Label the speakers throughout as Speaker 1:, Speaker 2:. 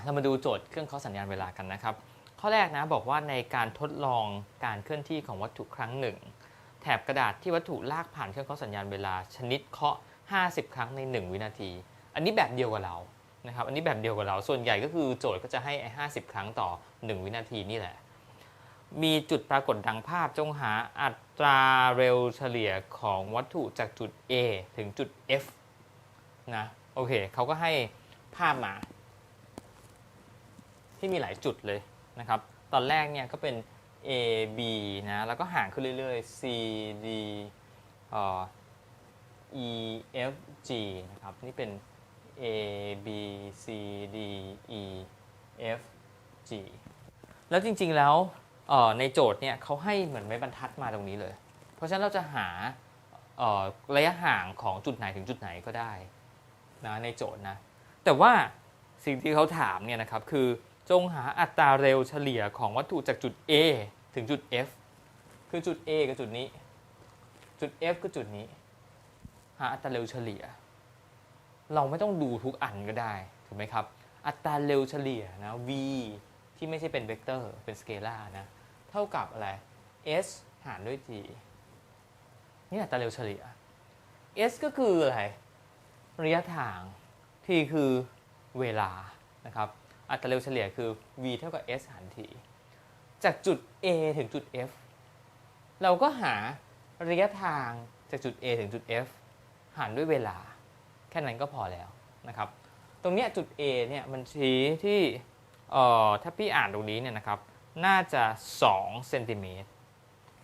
Speaker 1: เรามาดูโจทย์เครื่องเคาะสัญญาณเวลากันนะครับข้อแรกนะบอกว่าในการทดลองการเคลื่อนที่ของวัตถุครั้งหนึ่งแถบกระดาษที่วัตถุลากผ่านเครื่องเคาะสัญญาณเวลาชนิดเคาะ50 ครั้งใน1วินาทีอันนี้แบบเดียวกับเรานะครับอันนี้แบบเดียวกับเราส่วนใหญ่ก็คือโจทย์ก็จะให้50 ครั้งต่อ1วินาทีนี่แหละมีจุดปรากฏดังภาพจงหาอัตราเร็วเฉลี่ยของวัตถุจากจุด A ถึงจุด F นะโอเคเขาก็ให้ภาพมาที่มีหลายจุดเลยนะครับตอนแรกเนี่ยก็เป็น A B นะแล้วก็ห่างขึ้นเรื่อยๆ C D E F G นะครับนี่เป็น A B C D E F G แล้วจริงๆแล้วในโจทย์เนี่ยเขาให้เหมือนไม้บรรทัดมาตรงนี้เลยเพราะฉะนั้นเราจะหาระยะห่างของจุดไหนถึงจุดไหนก็ได้นะในโจทย์นะแต่ว่าสิ่งที่เขาถามเนี่ยนะครับคือจงหาอัตราเร็วเฉลี่ยของวัตถุจากจุด A ถึงจุด F คือจุด A กับจุดนี้จุด F ก็จุดนี้หาอัตราเร็วเฉลี่ยเราไม่ต้องดูทุกอันก็ได้ถูกไหมครับอัตราเร็วเฉลี่ยนะ v ที่ไม่ใช่เป็นเวกเตอร์เป็นสเกลาร์นะเท่ากับอะไร s หารด้วย t นี่อัตราเร็วเฉลี่ย s ก็คืออะไรระยะทาง t คือเวลานะครับอัตราเร็วเฉลี่ยคือ v เท่ากับ s หาร t จากจุด A ถึงจุด F เราก็หาระยะทางจากจุด A ถึงจุด F หารด้วยเวลาแค่นั้นก็พอแล้วนะครับตรงนี้จุด A เนี่ยมันชี้ที่ถ้าพี่อ่านตรงนี้เนี่ยนะครับน่าจะ2เซนติเมตร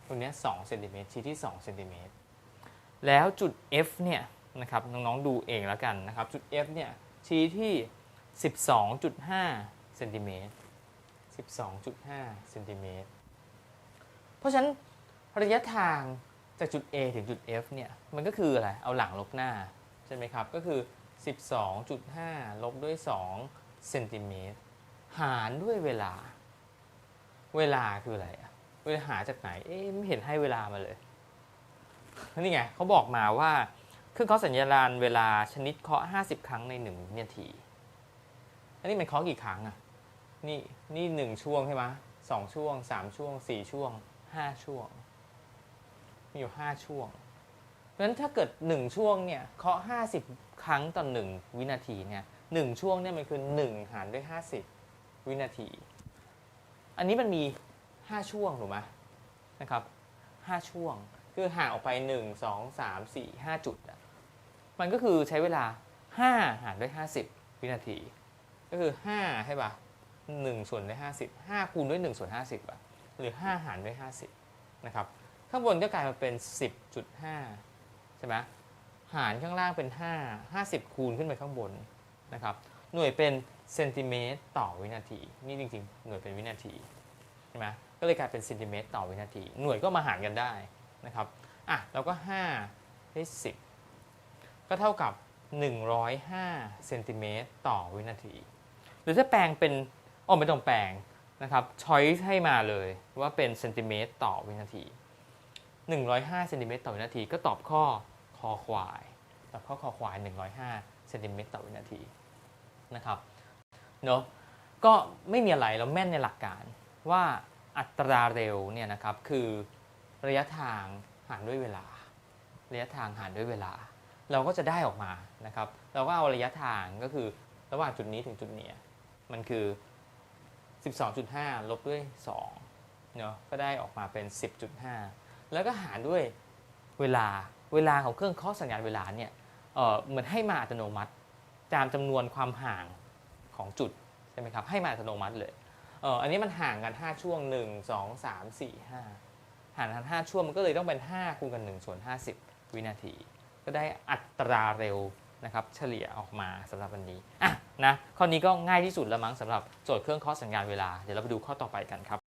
Speaker 1: ตรงนี้2เซนติเมตรชี้ที่2เซนติเมตรแล้วจุด F เนี่ยนะครับน้องๆดูเองแล้วกันนะครับจุด F เนี่ยชี้ที่ 12.5 เซนติเมตร 12.5 เซนติเมตรเพราะฉะนั้นระยะทางจากจุด A ถึงจุด F เนี่ยมันก็คืออะไรเอาหลังลบหน้าใช่ไหมครับก็คือ 12.5 ลบด้วย2เซนติเมตรหารด้วยเวลาคืออะไรอะเวลาหาจากไหนไม่เห็นให้เวลามาเลยนี่ไงเขาบอกมาว่าเครื่องเคาะสัญญาณเวลาชนิดเคาะ50 ครั้งใน1วินาทีอันนี้มันเคาะกี่ครั้งอะนี่1ช่วงใช่ไหม2ช่วง3ช่วง4ช่วง5ช่วงมีอยู่5ช่วงเพราะฉะนั้นถ้าเกิด1ช่วงเนี่ยเคาะ50 ครั้งต่อ1วินาทีเนี่ย1ช่วงเนี่ยมันคือ1หารด้วย50วินาทีอันนี้มันมี5ช่วงถูกไหมนะครับ5ช่วงคือห่างออกไป1 2 3 4 5จุดมันก็คือใช้เวลา5หารด้วย50วินาทีก็คือ5ใช่ป่ะ1ส่วนด้วย50 5คูณด้วย1ส่วน50ป่ะหรือ5หารด้วย50นะครับข้างบนก็กลายมาเป็น 10.5 ใช่ไหมหารข้างล่างเป็น5 50คูณขึ้นไปข้างบนนะครับหน่วยเป็นเซนติเมตรต่อวินาทีนี่จริงๆหน่วยเป็นวินาทีใช่ไหมก็เลยกลายเป็นเซนติเมตรต่อวินาทีหน่วยก็มาหารกันได้นะครับแล้วก็5ได้10ก็เท่ากับ105เซนติเมตรต่อวินาทีหรือถ้าแปลงเป็นไม่ต้องแปลงนะครับช้อยส์ให้มาเลยว่าเป็นเซนติเมตรต่อวินาที105เซนติเมตรต่อวินาทีก็ตอบข้อคอควายตอบข้อคอควาย105เซนติเมตรต่อวินาทีนะครับเนาะก็ไม่มีอะไรเราแม่นในหลักการว่าอัตราเร็วเนี่ยนะครับคือระยะทางหารด้วยเวลาระยะทางหารด้วยเวลาเราก็จะได้ออกมานะครับเราก็เอาระยะทางก็คือระหว่างจุดนี้ถึงจุดนี้มันคือ 12.5 ลบด้วย2เนาะก็ได้ออกมาเป็น 10.5 แล้วก็หารด้วยเวลาของเครื่องเคาะสัญญาณเวลาเนี่ยเหมือนให้มาอัตโนมัติตามจำนวนความห่างของจุดใช่ไหมครับให้มาอัตโนมัติเลยอันนี้มันห่างกัน5ช่วง1 2 3 4 5ห่างกัน5ช่วงมันก็เลยต้องเป็น5คูณกัน1ส่วน50วินาทีก็ได้อัตราเร็วนะครับเฉลี่ยออกมาสำหรับวันนี้นะข้อนี้ก็ง่ายที่สุดแล้วมั้งสำหรับโจทย์เครื่องเคาะสัญญาณเวลาเดี๋ยวเราไปดูข้อต่อไปกันครับ